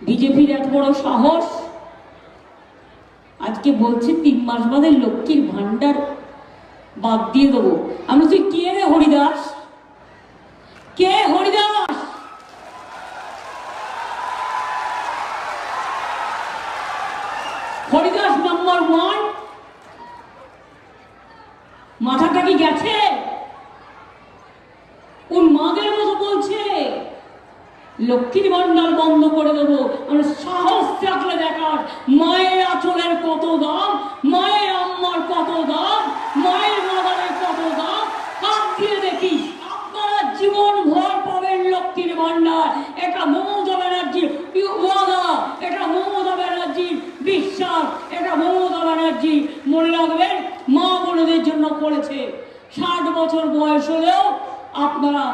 বিজেপির এত বড় সাহস, আজকে বলছে 3 মাস বাদে লক্ষ্মীর ভান্ডার বাদ দিয়ে দেবো। আমরা তুই কে রে হরিদাস? কে হরিদাস? হরিদাস নাম্বার 1। মাথাটা কি গেছে? ওর মাদের মতো বলছে লক্ষ্মীর ভান্ডার বন্ধ করে দেবো। আমরা সাহস থাকলে দেখার মায়ের আঁচলের কত দাম, মায়ের আম্মার কত দাম, মায়ের মাদারের কত দাম, হাত দিয়ে দেখি। আপনারা জীবন ভর পাবেন লক্ষ্মীর ভান্ডার। এটা মমতা ব্যানার্জির ওয়াদা, এটা মমতা ব্যানার্জির বিশ্বাস, এটা মমতা ব্যানার্জি মনে রাখবেন মা বোনদের জন্য করেছে। 60 বছর বয়স হলেও আপনারা